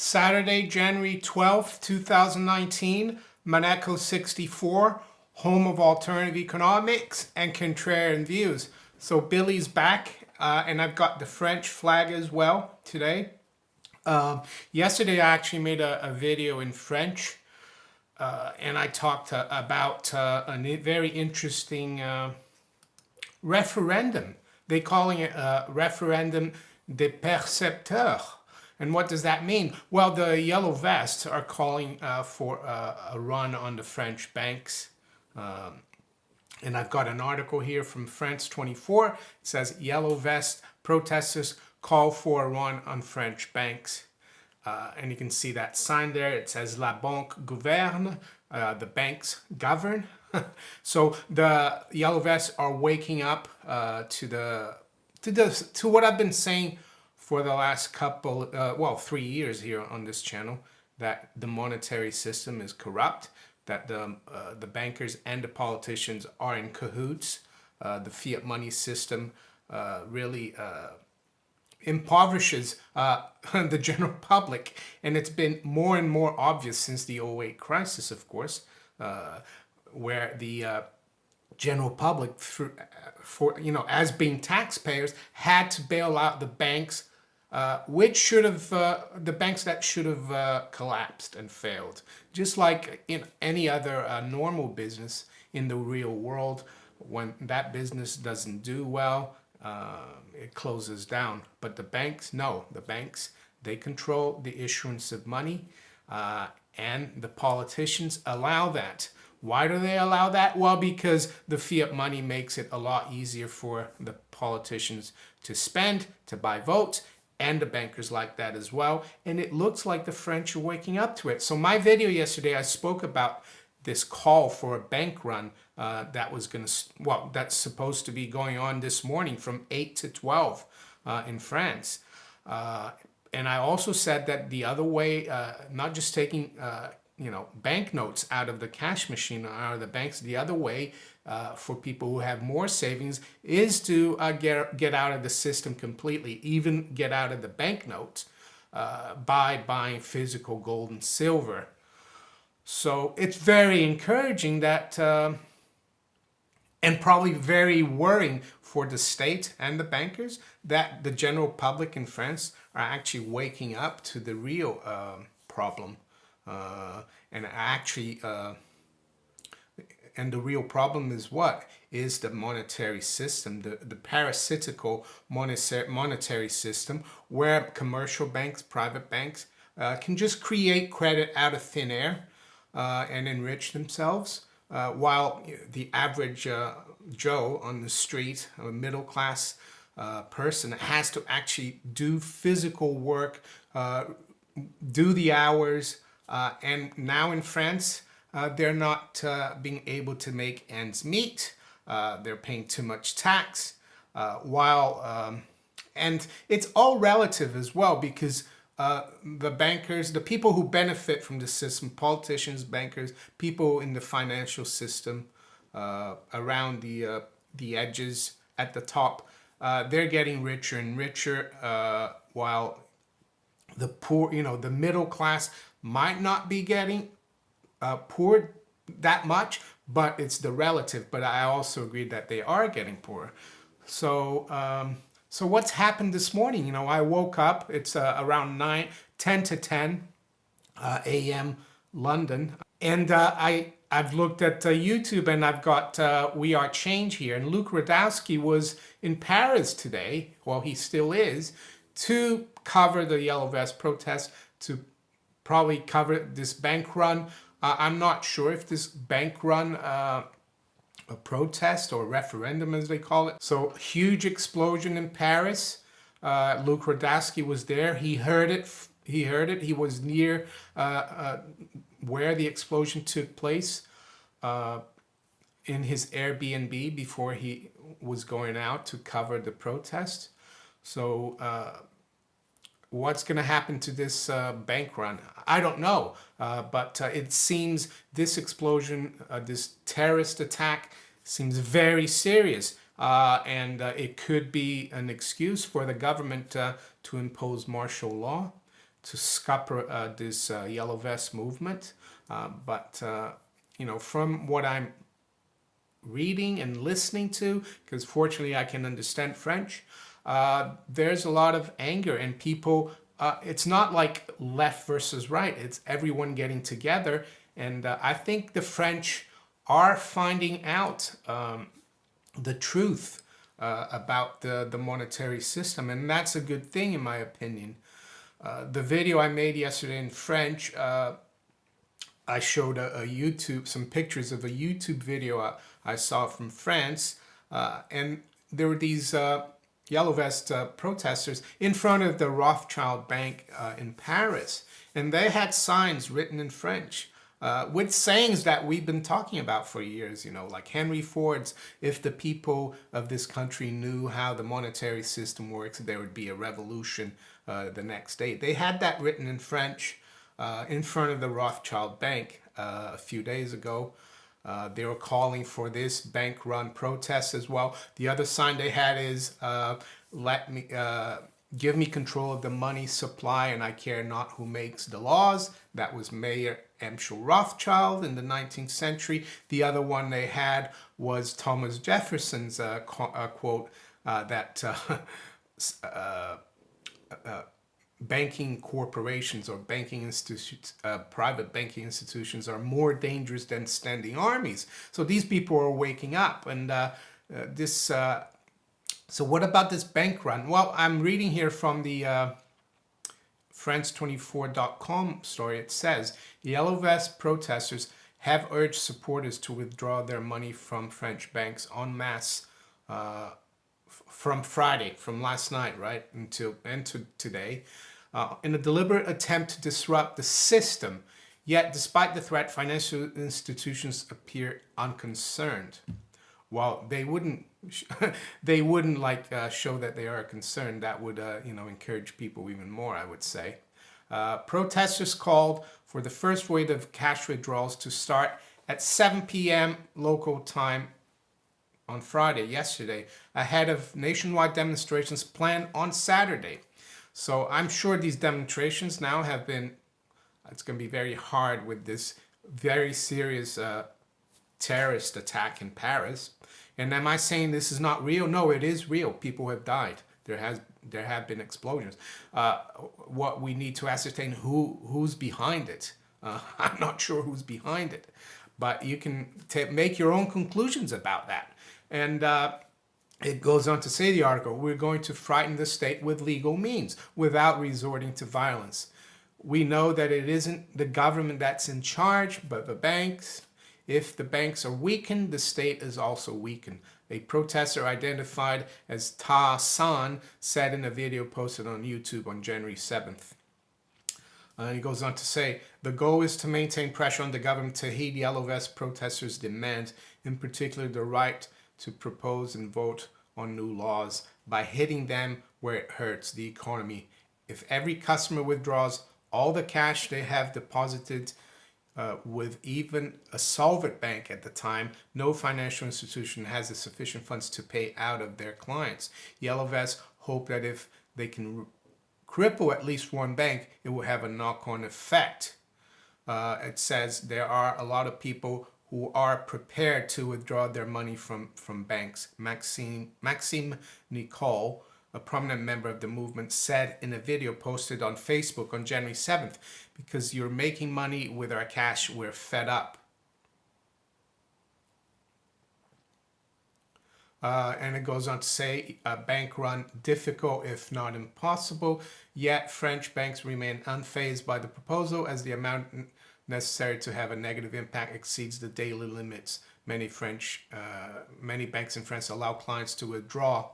Saturday, January 12th, 2019, Maneco 64, home of alternative economics and contrarian views. So Billy's back, and I've got the French flag as well today. Yesterday I actually made a video in French, and I talked about a very interesting referendum. They're calling it a referendum des percepteurs. And what does that mean? Well, the yellow vests are calling for a run on the French banks. And I've got an article here from France 24. It says, yellow vest protesters call for a run on French banks. And you can see that sign there. It says, La banque gouverne, the banks govern. So the yellow vests are waking up to what I've been saying for the last couple, 3 years here on this channel, that the monetary system is corrupt, that the bankers and the politicians are in cahoots. The fiat money system really impoverishes the general public, and it's been more and more obvious since the '08 crisis, of course, where the general public, as being taxpayers, had to bail out the banks, the banks that should have collapsed and failed. Just like in any other normal business in the real world, when that business doesn't do well, it closes down. But the banks, no. The banks, they control the issuance of money, and the politicians allow that. Why do they allow that? Well, because the fiat money makes it a lot easier for the politicians to spend, to buy votes, and the bankers like that as well. And it looks like the French are waking up to it. So my video yesterday, I spoke about this call for a bank run that's supposed to be going on this morning from 8 to 12 in France. And I also said that the other way, not just taking banknotes out of the cash machine or out of the banks, the other way for people who have more savings is to get out of the system completely, even get out of the banknotes by buying physical gold and silver. So it's very encouraging that, and probably very worrying for the state and the bankers, that the general public in France are actually waking up to the real problem. And the real problem is what? Is the monetary system, the parasitical monetary system, where commercial banks, private banks, can just create credit out of thin air and enrich themselves, while the average Joe on the street, a middle class person, has to actually do physical work, do the hours, and now in France, they're not being able to make ends meet. They're paying too much tax, and it's all relative as well, because the bankers, the people who benefit from the system, politicians, bankers, people in the financial system, around the edges, at the top, they're getting richer and richer, while the poor, the middle class might not be getting poor that much, but it's the relative. But I also agree that they are getting poorer. So so what's happened this morning? I woke up, it's around 10 to 10 a.m. London, and I've looked at YouTube, and I've got We Are Change here, and Luke Radowski was in Paris today, well, he still is, to cover the Yellow Vest protest, to probably cover this bank run. I'm not sure if this bank run, a protest or referendum as they call it. So huge explosion in Paris. Luke Radowski was there. He heard it. He was near where the explosion took place in his Airbnb before he was going out to cover the protest. So what's going to happen to this bank run? I don't know, but it seems this explosion, this terrorist attack, seems very serious, and it could be an excuse for the government to impose martial law. scupper this yellow vest movement. But you know, from what I'm reading and listening to, because fortunately I can understand French, there's a lot of anger and people. It's not like left versus right. It's everyone getting together, and I think the French are finding out the truth about the monetary system, and that's a good thing in my opinion. The video I made yesterday in French, I showed a YouTube, some pictures of a YouTube video I saw from France, and there were these yellow vest protesters in front of the Rothschild bank in Paris, and they had signs written in French with sayings that we've been talking about for years, you know, like Henry Ford's, if the people of this country knew how the monetary system works, there would be a revolution the next day. They had that written in French in front of the Rothschild bank a few days ago. They were calling for this bank-run protest as well. The other sign they had is, give me control of the money supply and I care not who makes the laws. That was Mayor Amschel Rothschild in the 19th century. The other one they had was Thomas Jefferson's quote that banking corporations or banking institutions, private banking institutions are more dangerous than standing armies. So these people are waking up, and so what about this bank run? Well, I'm reading here from the France24.com story. It says Yellow Vest protesters have urged supporters to withdraw their money from French banks en masse from Friday, from last night, right, until today, in a deliberate attempt to disrupt the system. Yet, despite the threat, financial institutions appear unconcerned. Well, they wouldn't show that they are concerned. That would encourage people even more, I would say. Protesters called for the first wave of cash withdrawals to start at 7 p.m. local time on Friday, yesterday, ahead of nationwide demonstrations planned on Saturday. So I'm sure these demonstrations now have been, it's going to be very hard with this very serious terrorist attack in Paris. And am I saying this is not real? No, it is real. People have died. There have been explosions. What we need to ascertain who's behind it. I'm not sure who's behind it, but you can make your own conclusions about that. And it goes on to say, the article, we're going to frighten the state with legal means without resorting to violence. We know that it isn't the government that's in charge, but the banks. If the banks are weakened, the state is also weakened. A protester identified as Ta San said in a video posted on YouTube on January 7th. He goes on to say, the goal is to maintain pressure on the government to heed Yellow Vest protesters' demands, in particular the right to propose and vote on new laws by hitting them where it hurts the economy. If every customer withdraws all the cash they have deposited with even a solvent bank at the time, no financial institution has the sufficient funds to pay out of their clients. Yellow Vests hope that if they can cripple at least one bank, it will have a knock-on effect. It says there are a lot of people who are prepared to withdraw their money from banks. Maxime Nicole, a prominent member of the movement, said in a video posted on Facebook on January 7th, because you're making money with our cash, we're fed up. And it goes on to say, a bank run difficult if not impossible, yet French banks remain unfazed by the proposal as the amount necessary to have a negative impact exceeds the daily limits. Many banks in France allow clients to withdraw.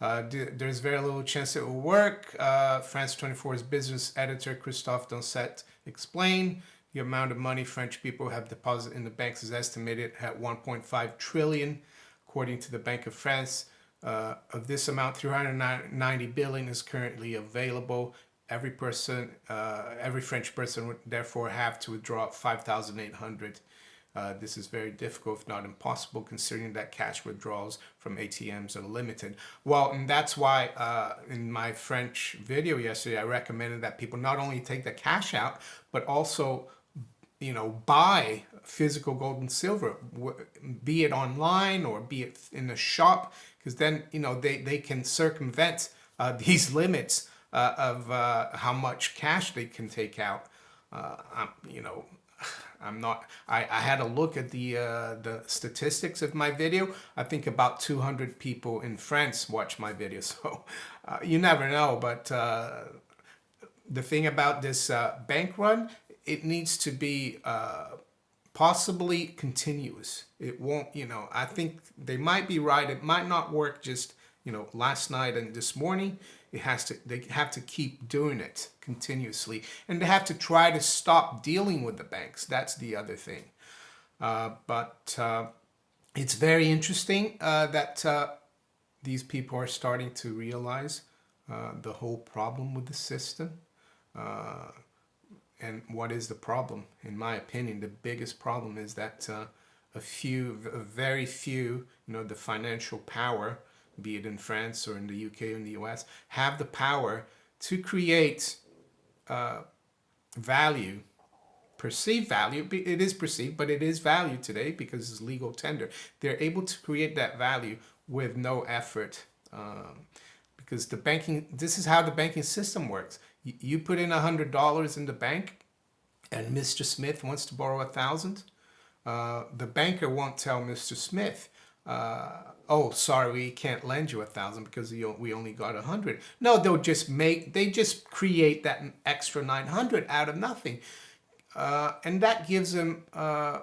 There's very little chance it will work. France 24's business editor Christophe Donset explained the amount of money French people have deposited in the banks is estimated at 1.5 trillion, according to the Bank of France. Of this amount, 390 billion is currently available. Every French person would therefore have to withdraw 5,800 This is very difficult, if not impossible, considering that cash withdrawals from ATMs are limited. Well, and that's why in my French video yesterday, I recommended that people not only take the cash out, but also, you know, buy physical gold and silver, be it online or be it in a shop, because then, you know, they can circumvent these limits of how much cash they can take out. You know, I had a look at the statistics of my video. I think about 200 people in France watch my video, so you never know. But the thing about this bank run, it needs to be possibly continuous. It won't, you know, I think they might be right. It might not work just, you know, last night and this morning. They have to keep doing it continuously, and they have to try to stop dealing with the banks. That's the other thing. But it's very interesting that these people are starting to realize the whole problem with the system. And what is the problem? In my opinion, the biggest problem is that very few, you know, the financial power, be it in France or in the UK or in the US, have the power to create value, perceived value. It is perceived, but it is value today because it's legal tender. They're able to create that value with no effort, because this is how the banking system works. You put in $100 in the bank and Mr. Smith wants to borrow 1,000. The banker won't tell Mr. Smith, oh, sorry, we can't lend you 1,000 because we only got 100. No, they just create that extra 900 out of nothing. And that gives them an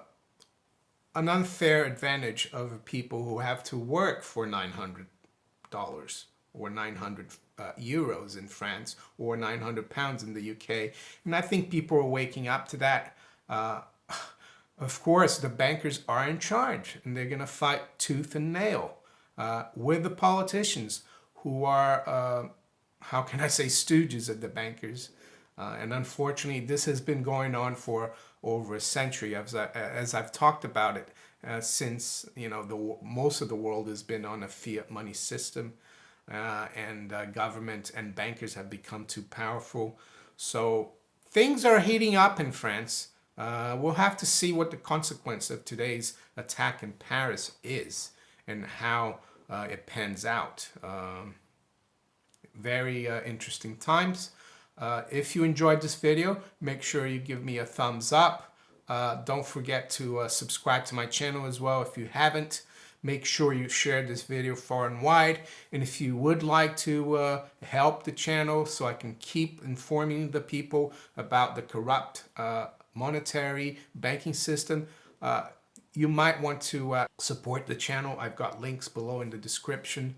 unfair advantage over people who have to work for $900 or 900 euros in France or 900 pounds in the UK. And I think people are waking up to that. Of course, the bankers are in charge, and they're going to fight tooth and nail with the politicians who are, how can I say, stooges of the bankers. And unfortunately, this has been going on for over a century, as I've talked about it, since, you know, most of the world has been on a fiat money system, and government and bankers have become too powerful. So things are heating up in France. We'll have to see what the consequence of today's attack in Paris is and how it pans out. Very interesting times. If you enjoyed this video, make sure you give me a thumbs up. Don't forget to subscribe to my channel as well if you haven't. Make sure you share this video far and wide. And if you would like to help the channel so I can keep informing the people about the corrupt monetary banking system, you might want to support the channel. I've got links below in the description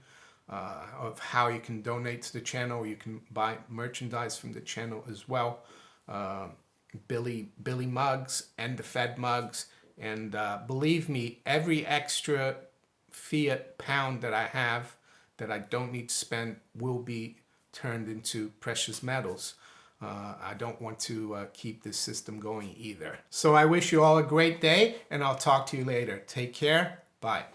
of how you can donate to the channel. You can buy merchandise from the channel as well. Billy mugs and the Fed mugs. And believe me, every extra fiat pound that I have that I don't need to spend will be turned into precious metals. I don't want to keep this system going either. So I wish you all a great day, and I'll talk to you later. Take care. Bye.